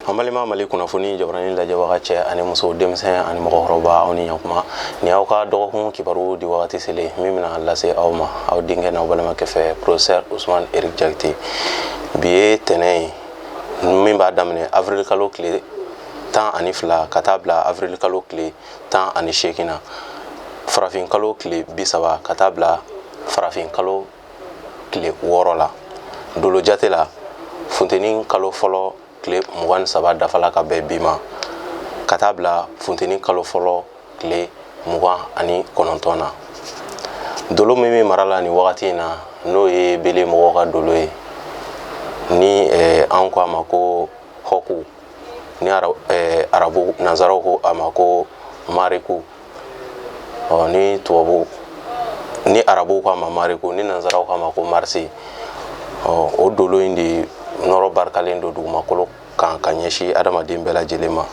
Amalima mali kunnafoni jabarani lajɛ wagati cɛ ani muso denmisɛn ani mɔgɔkɔrɔba aw ni ɲakuma ni aw ka dɔgɔkun kibaru di wagati selen min bɛna lase aw ma aw denkɛ n'aw balimakɛ fɛ professeur Ousmane Eric Jakite bi ye tɛnɛn min b'a daminɛ avril kalo tile 12 ka taa bila avril kalo tile 18 na farafin kalo tile 30 ka taa bila farafin kalo tile 6 la dolo jate la funteni kalo fɔlɔ tile 23 dafala ka bɛn bi ma ka taa bila funteni kalo fɔlɔ tile 29 na dolo min bɛ mara la ni wagati in na n'o ye bele mɔgɔw ka dolo ye ni an ko a ma ko hɔku ni arabu nanzaraw ko a ma ko mariku ni tubabu ni arabu ko a ma mariku ni nanzaraw ko a ma ko marsi o dolo in de nɔrɔ barikalen do dugumakolo kan ka ɲɛsin adamaden bɛɛ lajɛlen ma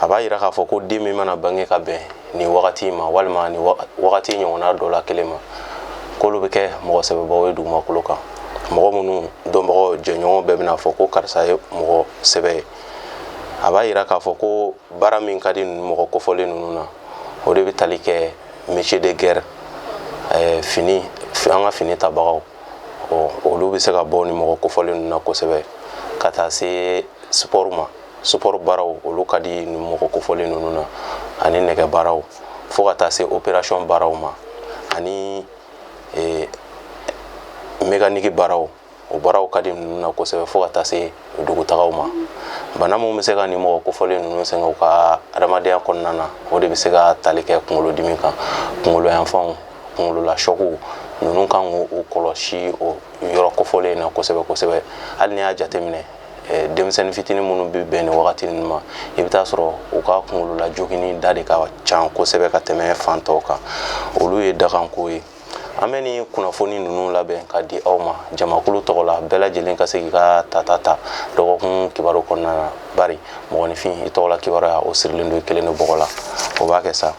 a b'a yira k'a fɔ ko den min mana bange ka bɛn ni wagati ma walima ni wagati ɲɔgɔnna dɔ la kelen ma k'olu bɛ kɛ mɔgɔ sɛbɛbaw ye dugumakolo kan mɔgɔ minnu dɔnbagaw jɛɲɔgɔn bɛɛ bɛna fɔ ko karisa ye mɔgɔ sɛbɛ ye a b'a yira k'a fɔ ko baara min ka di mɔgɔ kofɔlen ninnu na o de bɛ tali kɛ métier de guerre fini an ka fini tabagaw olu bɛ se ka bɔ ni mɔgɔ kofɔlen ninnu na kosɛbɛ ka taa se sport ma sport baaraw olu ka di ni mɔgɔ kofɔlen ninnu na ani nɛgɛ baaraw fo ka taa se opération baaraw ma ani mécanique baaraw o baaraw ka di ninnu na kosɛbɛ fo ka taa se dugutagaw ma bana mun bɛ se ka ni mɔgɔ kofɔlen ninnu sɛgɛn u ka adamadenya kɔnɔna na o de bɛ se ka tali kɛ kunkolodimi kan kunkoloyanfanw kunkolola sɔkiw ninnu kan k'u kɔlɔsi o yɔrɔ kofɔlen na kosɛbɛ kosɛbɛ hali ni y'a jateminɛ denmisɛnnin fitinin minnu bɛ bɛn ni wagati ninnu ma i bɛ taa sɔrɔ u ka kunkolola jogini da de ka can kosɛbɛ ka tɛmɛ fan tɔw kan olu ye dakanko ye an bɛ ni kunnafoni ninnu labɛn ka di aw ma jamakulu tɔgɔ la bɛɛ lajɛlen ka se k'i ka ta dɔgɔkun kibaru kɔnɔna na bari mɔgɔninfin i tɔgɔ la kibaruya o sirilen do i kelen do bɔgɔ la o b'a kɛ sa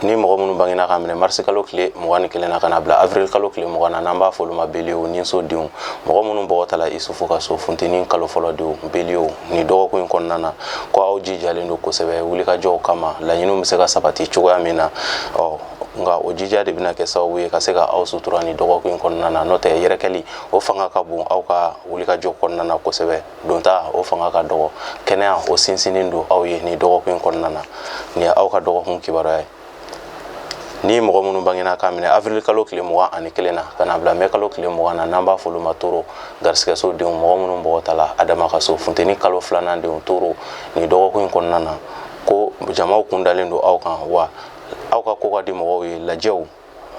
ni mɔgɔ minnu bangena ka minɛ mars kalo tile 21 na ka na bila avril kalo tile 20 na n'an b'a fɔ olu ma beliw ni sodenw mɔgɔ minnu bɔgɔ tala isufu ka so funteni kalo fɔlɔ denw beliw ni dɔgɔkun in kɔnɔna na ko aw jijalen do kosɛbɛ wulikajɔw kama laɲiniw bɛ se ka sabati cogoya min na nka o jija de bɛna kɛ sababu ye ka se ka aw sutura ni dɔgɔkun in kɔnɔna na n'o tɛ yɛrɛkɛli o fanga ka bon aw ka wulikajɔ kɔnɔna na kosɛbɛ donta o fanga ka dɔgɔ kɛnɛya o sinsinnen do aw ye ni dɔgɔkun in kɔnɔna na ni aw ka dɔgɔkun kibaruya ye ni mɔgɔ minnu bangena ka minɛ avril kalo tile 21 na ka na bila mai kalo tile 20 na n'an b'a fɔ olu ma toro garisigɛso denw mɔgɔ minnu bɔgɔ tala adama ka so funteni kalo 2nan denw toro ni dɔgɔkun in kɔnɔna na ko jamaw kun dalen do aw kan wa aw ka ko ka di mɔgɔw ye lajɛw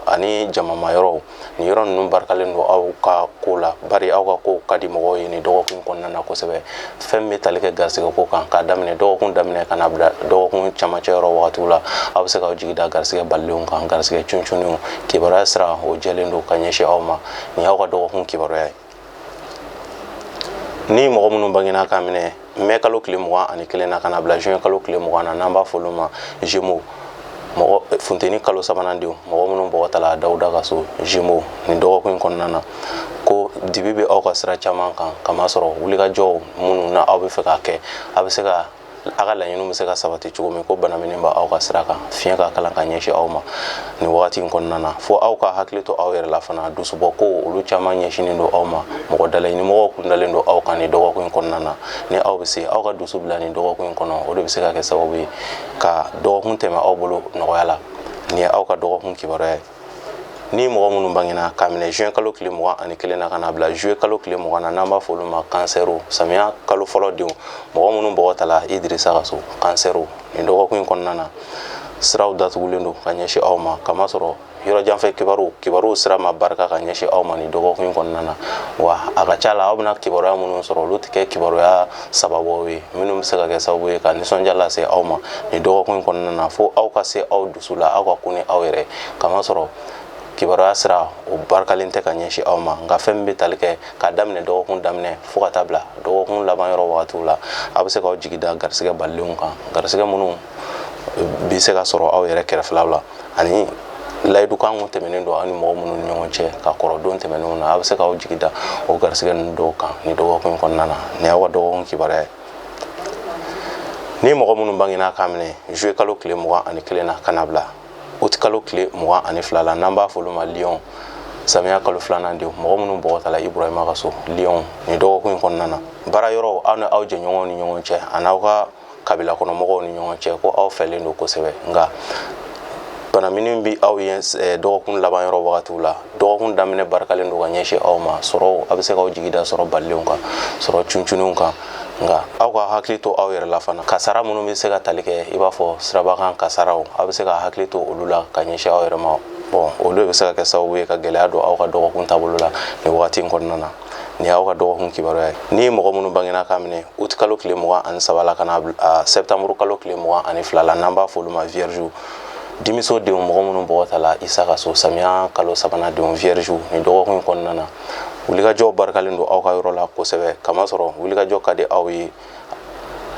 ani jamama yɔrɔw ni yɔrɔ ninnu barikalen do aw ka ko la bari aw ka ko ka di mɔgɔw ye ni dɔgɔkun kɔnɔna na kosɛbɛ fɛn bɛ tali kɛ garisigɛ ko kan k'a daminɛ dɔgɔkun daminɛ ka na bila dɔgɔkun camancɛ yɔrɔ wagatiw la aw bɛ se k'aw jigi da garisigɛ balilenw kan garisigɛ cuncunniw kibaruya sira o jɛlen do ka ɲɛsin aw ma ni y'aw ka dɔgɔkun kibaruya ye ni mɔgɔ minnu bangena ka minɛ mai kalo tile 21 na ka na bila juin kalo tile 20 na n'an b'a fɔ olu ma Gémeaux mɔgɔ funteni kalo 3nan denw mɔgɔ minnu bɔgɔ tala dawuda ka so Gémeaux ni dɔgɔkun in kɔnɔna na ko dibi bɛ aw ka sira caman kan kamasɔrɔ wulikajɔw minnu na aw bɛ fɛ k'a kɛ a bɛ se ka aw ka laɲiniw bɛ se ka sabati cogo min ko bana min b'a aw ka sira kan fiɲɛ ka kalan ka ɲɛsin aw ma ni wagati in kɔnɔna na fo aw ka hakili to aw yɛrɛ la fana dusubɔ ko olu caman ɲɛsinnen do aw ma mɔgɔ dalaɲinimɔgɔw kun dalen do aw kan ni dɔgɔkun in kɔnɔna na ni aw bɛ se aw ka dusu bila ni dɔgɔkun in kɔnɔ o de bɛ se ka kɛ sababu ye ka dɔgɔkun tɛmɛ aw bolo nɔgɔya la ni ye aw ka dɔgɔkun kibaruya ye ni mɔgɔ minnu bangena ka minɛ juin kalo tile 21 na ka na bila juillet kalo tile 20 na n'an b'a fɔ olu ma kansɛriw samiya kalo fɔlɔ denw mɔgɔ minnu bɔgɔ tala Idirisa ka so kansɛriw ni dɔgɔkun in kɔnɔna na siraw datugulen do ka ɲɛsin aw ma kamasɔrɔ yɔrɔ janfɛ kibaruw sira ma barika ka ɲɛsin aw ma ni dɔgɔkun in kɔnɔna na wa a ka ca la aw bɛna kibaruya minnu sɔrɔ olu tɛ kɛ kibaruya sababu ye minnu bɛ se ka kɛ sababu ye ka nisɔndiya lase aw ma ni dɔgɔkun in kɔnɔna na fo aw ka se aw dusu la aw ka kun ni aw yɛrɛ kamasɔrɔ kibaruya sira o barikalen tɛ ka ɲɛsin aw ma nka fɛn min bɛ tali kɛ k'a daminɛ dɔgɔkun daminɛ fo ka taa bila dɔgɔkun laban yɔrɔ wagatiw la aw bɛ se k'aw jigi da garisigɛ balilenw kan garisigɛ minnu bɛ se ka sɔrɔ aw yɛrɛ kɛrɛfɛlaw la ani layidu kan kun tɛmɛnen don ani mɔgɔ minnu ni ɲɔgɔn cɛ ka kɔrɔ don tɛmɛnenw na a bɛ se k'aw jigi da o garisɛgɛ ninnu dɔw kan ni dɔgɔkun kɔnɔna na nin y'aw ka dɔgɔkun kibaruya ye. ni mɔgɔ minnu bangena k'a minɛ juillet kalo tile 21 na ka na bila août kalo tile 22 la n'an b'a fɔ olu ma Lion samiya kalo 2nan denw mɔgɔ minnu bɔgɔtala Ibrahima ka so Lion ni dɔgɔkun kɔnɔna na baara yɔrɔ aw ni aw jɛɲɔgɔnw ni ɲɔgɔn cɛ a n'aw ka kabila kɔnɔ mɔgɔw ni ɲɔgɔn cɛ ko aw fɛlen don kosɛbɛ nka bana min bi aw ye dɔgɔkun laban yɔrɔ wagatiw la dɔgɔkun daminɛ barikalen don ka ɲɛsin aw ma sɔrɔ a bɛ se k'aw jigi da sɔrɔ balilenw kan sɔrɔ cuncuniw kan nka aw ka hakili to aw yɛrɛ la fana kasara minnu bɛ se ka tali kɛ i b'a fɔ sirabakan kasaraw a bɛ se ka hakili to olu la ka ɲɛsin aw yɛrɛ ma olu de bɛ se ka kɛ sababu ye ka gɛlɛya don aw ka dɔgɔkun taabolo la nin wagati in kɔnɔna na ni y'aw ka dɔgɔkun kibaruya ye. ni mɔgɔ minnu bangena k'a minɛ août kalo tile 23 la ka na septembre kalo tile 22 la n'an b'a fɔ olu ma vierge dimiso denw mɔgɔ minnu bɔgɔtala Isa ka so samiya kalo 3nan denw vierge ni dɔgɔkun in kɔnɔna na wulikajɔw barikalen don aw ka yɔrɔ la kosɛbɛ kamasɔrɔ wulikajɔ ka di aw ye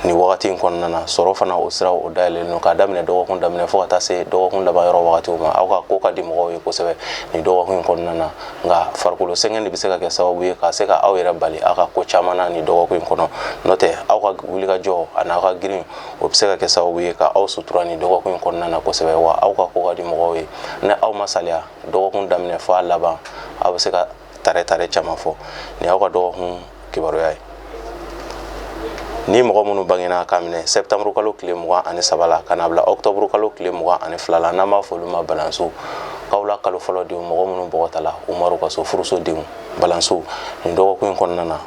ni wagati in kɔnɔna na sɔrɔ fana o siraw o dayɛlɛlen don k'a daminɛ dɔgɔkun daminɛ fo ka taa se dɔgɔkun laban yɔrɔ wagatiw ma aw ka ko ka di mɔgɔw ye kosɛbɛ ni dɔgɔkun in kɔnɔna na nka farikolo sɛgɛn de bɛ se ka kɛ sababu ye ka se ka aw yɛrɛ bali aw ka ko caman na ni dɔgɔkun in kɔnɔ n'o tɛ aw ka wulikajɔ a n'aw ka girin o bɛ se ka kɛ sababu ye ka aw sutura ni dɔgɔkun in kɔnɔna na kosɛbɛ wa aw ka ko ka di mɔgɔw ye ni aw ma saliya dɔgɔkun daminɛ fo a laban aw bɛ se ka tare caman fɔ ni y'aw ka dɔgɔkun kibaruya ye. ni mɔgɔ minnu bangena k'a minɛ septembre kalo tile 23 la ka na bila octobre kalo tile 22 la n'an b'a fɔ olu ma balanso k'aw kalo fɔlɔ denw mɔgɔ minnu bɔgɔtala Umaru ka so furuso denw balanso nin dɔgɔkun in kɔnɔna na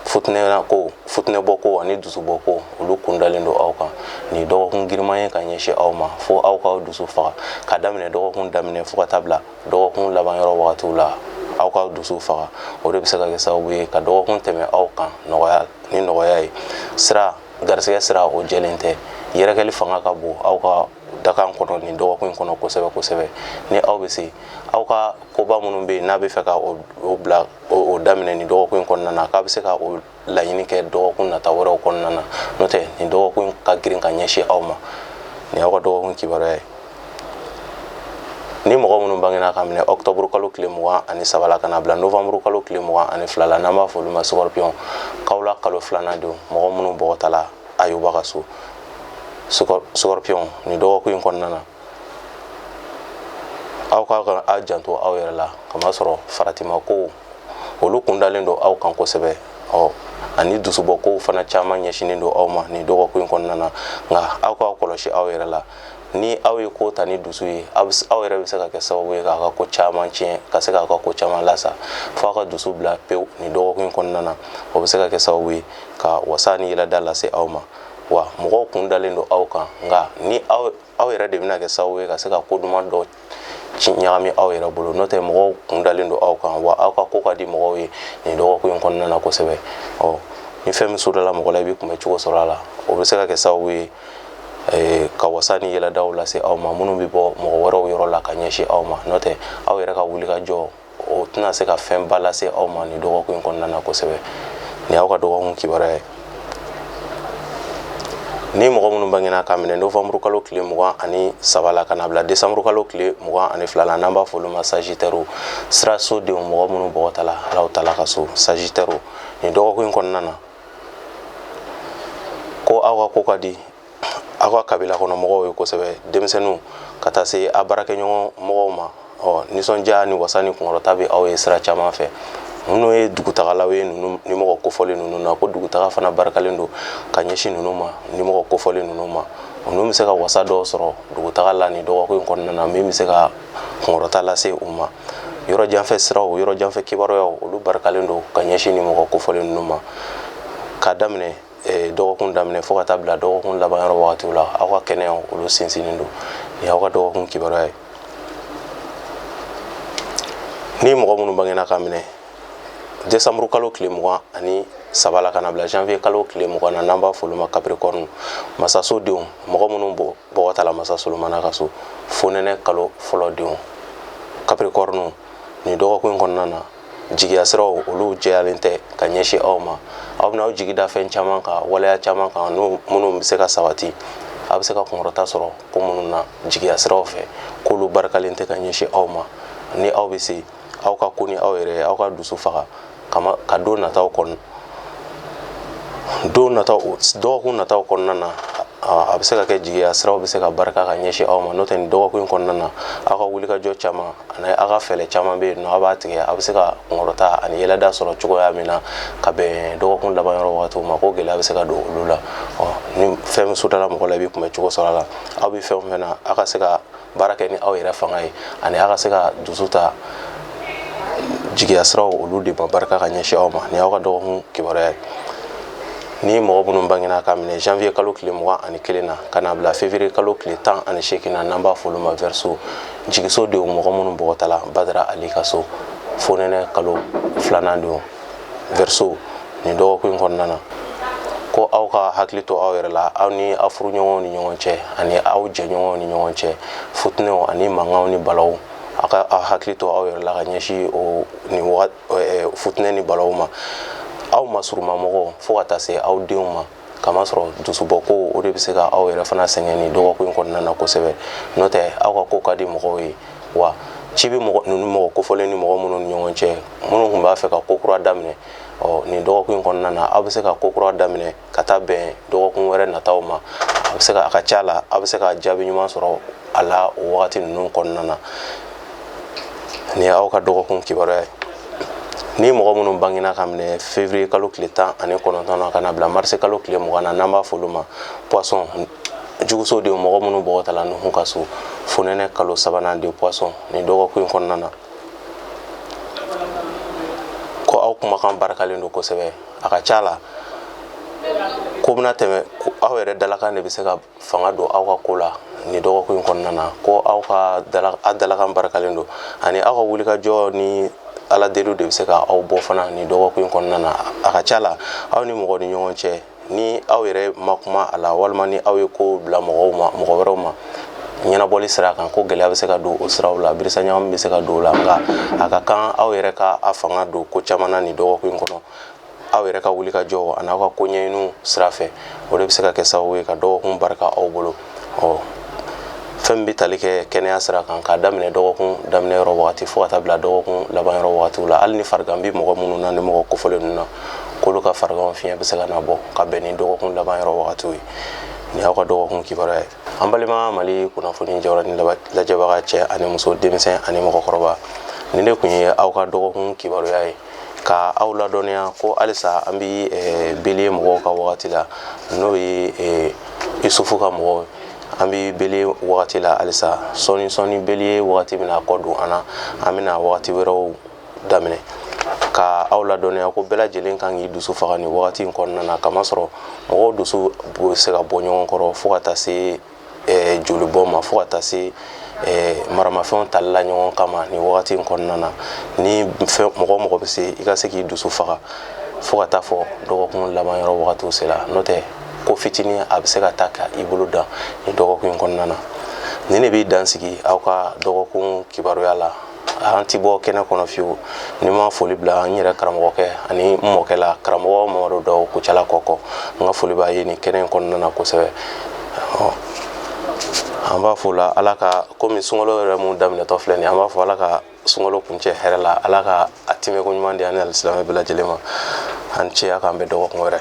futinɛbɔ ko ani dusubɔ ko olu kundalen don aw kan ni dɔgɔkun giriman ye ka ɲɛsin aw ma fo aw k'aw dusu faga ka daminɛ dɔgɔkun daminɛ fo ka taa bila dɔgɔkun laban yɔrɔ wagatiw la aw ka dusu faga o de bɛ se ka kɛ sababu ye ka dɔgɔkun tɛmɛ aw kan nɔgɔya ye garisɛgɛ sira o jɛlen tɛ yɛrɛkɛli fanga ka bon aw ka dakan kɔnɔ nin dɔgɔkun in kɔnɔ kosɛbɛ ni aw bɛ se aw ka koba minnu bɛ yen n'a bɛ fɛ ka o daminɛ nin dɔgɔkun in kɔnɔna na k'a bɛ se ka o laɲini kɛ dɔgɔkun nata wɛrɛw kɔnɔna na n'o tɛ nin dɔgɔkun ka girin ka ɲɛsin aw ma nin y'aw ka dɔgɔkun kibaruya ye. ni mɔgɔ minnu bangena ka minɛ octobre kalo tile 23 la ka na bila novembre kalo tile 22 la n'an b'a fɔ olu ma scorpion k'aw kalo 2nan denw mɔgɔ minnu bɔgɔtala Ayuba ka so scorpion ni dɔgɔkun in kɔnɔna na aw ka aw janto aw yɛrɛ la kamasɔrɔ faratima ko olu kundalen don aw kan kosɛbɛ ani dusubɔ ko fana caman ɲɛsinen don aw ma ni dɔgɔkun in kɔnɔna na nka aw ka kɔlɔsi aw yɛrɛ la ni aw ye ko ta ni dusu ye aw yɛrɛ bɛ se ka kɛ sababu ye k'a ka ko caman tiɲɛ ka se k'a ka ko caman lasa fo aw ka dusu bila pewu ni dɔgɔkun in kɔnɔna na o bɛ se ka kɛ sababu ye ka wasa ni yɛlɛda lase aw ma wa mɔgɔw kun dalen don aw kan nka ni aw yɛrɛ de bɛna kɛ sababu ye ka se ka ko duman dɔ ɲagami aw yɛrɛ bolo n'o tɛ mɔgɔw kun dalen don aw kan wa aw ka ko ka di mɔgɔw ye nin dɔgɔkun in kɔnɔna na kosɛbɛ ni fɛn min sudala mɔgɔ la i bɛ kunbɛ cogo sɔrɔ a la o bɛ se ka kɛ sababu ye ka wasa ni yɛlɛdaw lase aw ma minnu bɛ bɔ mɔgɔ wɛrɛw yɔrɔ la ka ɲɛsin aw ma n'o tɛ aw yɛrɛ ka wulikajɔ o tɛna se ka fɛnba lase aw ma nin dɔgɔkun in kɔnɔna na kosɛbɛ nin y'aw ka dɔgɔkun kibaruya ye. ni mɔgɔ minnu bangena k'a minɛ novembre kalo tile 23 la ka na bila décembre kalo tile 22 la n'an b'a fɔ olu ma sagittaire siraso denw mɔgɔ minnu bɔgɔtala Alaw tala ka so sagittaire nin dɔgɔkun in kɔnɔna na ko aw ka ko ka di aw ka kabila kɔnɔ mɔgɔw ye kosɛbɛ denmisɛnninw ka taa se a baarakɛɲɔgɔn mɔgɔw ma nisɔndiya ni wasa ni kunkɔrɔta bɛ aw ye sira caman fɛ minnu ye dugutagalaw ye ninnu nimɔgɔ kofɔlen ninnu na ko dugutaga fana barikalen don ka ɲɛsin ninnu ma nimɔgɔ kofɔlen ninnu ma ninnu bɛ se ka wasa dɔw sɔrɔ dugutaga la ni dɔgɔkun in kɔnɔna na min bɛ se ka kunkɔrɔta lase u ma yɔrɔ janfɛ siraw yɔrɔ janfɛ kibaruyaw olu barikalen don ka ɲɛsin nimɔgɔ kofɔlen ninnu ma k'a daminɛ dɔgɔkun daminɛ fo ka taa bila dɔgɔkun laban yɔrɔ wagatiw la aw ka kɛnɛyaw olu sinsinnen don ni y'aw ka dɔgɔkun kibaruya ye. ni mɔgɔ minnu bangena k'a minɛ décembre kalo tile 23 la ka na bila janvier kalo tile 20 na n'an b'a fɔ olu ma capricorne masaso denw mɔgɔ minnu bɔgɔtala masa Solomana ka so fonɛnɛ kalo fɔlɔ denw capricorne ni dɔgɔkun in kɔnɔna na jigiya siraw olu jɛyalen tɛ ka ɲɛsin aw ma aw bɛna aw jigi da fɛn caman kan waleya caman kan minnu bɛ se ka sabati a bɛ se ka kunkɔrɔta sɔrɔ ko minnu na jigiya siraw fɛ k'olu barikalen tɛ ka ɲɛsin aw ma ni aw bɛ se aw ka ko ni aw yɛrɛ aw ka dusu faga ka don nataw kɔnɔ dɔgɔkun nataw kɔnɔna na a bɛ se ka kɛ jigiya siraw bɛ se ka barika ka ɲɛsin aw ma n'o tɛ nin dɔgɔkun kɔnɔna na aw ka wulikajɔ caman ani aw ka fɛɛrɛ caman bɛ yen nɔ aw b'a tigɛ a bɛ se ka kunkɔrɔta ani yɛlɛda sɔrɔ cogoya min na ka bɛn dɔgɔkun laban yɔrɔ wagatiw ma ko gɛlɛya bɛ se ka don olu la ni fɛn min sudala mɔgɔ la i bɛ kunbɛ cogo sɔrɔ a la aw bɛ fɛn o fɛn na aw ka se ka baara kɛ ni aw yɛrɛ fanga ye ani aw ka se ka dusu ta jigiya siraw olu de ma barika ka ɲɛsin aw ma ni aw ka dɔgɔkun kibaruya ye ni mɔgɔ minnu bangena ka minɛ janvier kalo tile 21 na ka na bila février kalo tile 18 na n'an b'a fɔ olu ma verseau jigiso denw mɔgɔ minnu bɔgɔtala Badara Ali ka so fonɛnɛ kalo 2nan denw verseau nin dɔgɔkun kɔnɔna na ko aw ka hakili to aw yɛrɛ la aw ni aw furuɲɔgɔnw ni ɲɔgɔn cɛ ani aw jɛɲɔgɔnw ni ɲɔgɔn cɛ futinɛw ani mankanw ni balaw aw ka hakili to aw yɛrɛ la ka ɲɛsin ni futinɛ ni balaw ma aw masuruma mɔgɔ fo ka taa se aw denw ma kamasɔrɔ dusubɔko o de bɛ se ka aw yɛrɛ fana sɛgɛn ni dɔgɔkun kɔnɔna na kosɛbɛ n'o tɛ aw ka ko ka di mɔgɔw ye wa ci bɛ mɔgɔ kofɔlen ni mɔgɔ minnu ni ɲɔgɔn cɛ minnu tun b'a fɛ ka ko kura daminɛ nin dɔgɔkun kɔnɔna na aw bɛ se ka ko kura daminɛ ka taa bɛn dɔgɔkun wɛrɛ nataw ma a bɛ se ka a ka ca la aw bɛ se ka jaabi ɲuman sɔrɔ a la o wagati ninnu kɔnɔna na ni aw ka dɔgɔkun kibaruya ye ni mɔgɔ minnu bangena ka minɛ février kalo tile 19 na ka na bila mars kalo tile 20 na n'an b'a fɔ olu ma poisson juguso de mɔgɔ minnu bɔgɔtala nuhun ka so fonɛnɛ kalo 3nan de poisson ni dɔgɔkun kɔnɔna na ko aw kumakan barakalen don kosɛbɛ a ka ca la ko bɛna tɛmɛ aw yɛrɛ dalakan de bɛ se ka fanga don aw ka ko la ni dɔgɔkun kɔnɔna na ko aw ka dalakan barakalen don ani aw ka wulikajɔ ni ala deliw de bɛ se ka aw bɔ fana ni dɔgɔkun kɔnɔna na a ka ca la aw ni mɔgɔ ni ɲɔgɔn cɛ ni aw yɛrɛ ma kuma a la walima ni aw ye ko bila mɔgɔ wɛrɛw ma ɲɛnabɔli sira kan ko gɛlɛya bɛ se ka don o siraw la birisa ɲagami bɛ se ka don o la nka a ka kan aw yɛrɛ ka a fanga don ko caman na ni dɔgɔkun kɔnɔ aw yɛrɛ ka wulikajɔ ani aw ka ko ɲɛɲiniw sira fɛ o de bɛ se ka kɛ sababu ye ka dɔgɔkun barika aw bolo fɛn bɛ tali kɛ kɛnɛya sira kan k'a daminɛ dɔgɔkun daminɛ yɔrɔ wagati fo ka taa bila dɔgɔkun laban yɔrɔ wagatiw la hali ni farigan bɛ mɔgɔ minnu na ni mɔgɔ kofɔlen ninnu na k'olu ka fariganw fiɲɛ bɛ se ka na bɔ ka bɛn ni dɔgɔkun laban yɔrɔ wagatiw ye ni aw ka dɔgɔkun kibaruya ye an balima Mali kunnafoni jawaranin lajɛbaga cɛ ani muso denmisɛn ani mɔgɔkɔrɔba nin de tun ye aw ka dɔgɔkun kibaruya ye ka aw ladɔnniya ko halisa an bɛ Bele mɔgɔw ka wagati la n'o ye Isufu ka mɔgɔw an bɛ Bele wagati la halisa sɔni Bele wagati bɛna kɔ don an na an bɛna wagati wɛrɛw daminɛ ka aw ladɔnniya ko bɛɛ lajɛlen kan k'i dusu faga nin wagati in kɔnɔna na kamasɔrɔ mɔgɔw dusu bɛ se ka bɔ ɲɔgɔn kɔrɔ fo ka taa se jolibɔ ma fo ka taa se maramafɛnw tali la ɲɔgɔn kama nin wagati in kɔnɔna na ni mɔgɔ bɛ se i ka se k'i dusu faga fo ka taa fɔ dɔgɔkun laban yɔrɔ wagatiw sera n'o tɛ ko fitinin a bɛ se ka taa ka i bolo dan nin dɔgɔkun in kɔnɔna na nin de b'i dan sigi aw ka dɔgɔkun kibaruya la an ti bɔ kɛnɛ kɔnɔ fiyewu ni ma foli bila n yɛrɛ karamɔgɔkɛ ani n mɔkɛ la karamɔgɔ Mamadu Dawu Kucala kɔkɔ n ka foli b'a ye nin kɛnɛ in kɔnɔna na kosɛbɛ an b'a fɔ la ala ka komi sunkalo yɛrɛ mun daminɛtɔ filɛ nin an b'a fɔ ala ka sunkalo kuncɛ hɛrɛ la ala ka a timɛko ɲuman di an ni alisilamɛ bɛɛ lajɛlen ma an cɛ a k'an bɛ dɔgɔkun wɛrɛ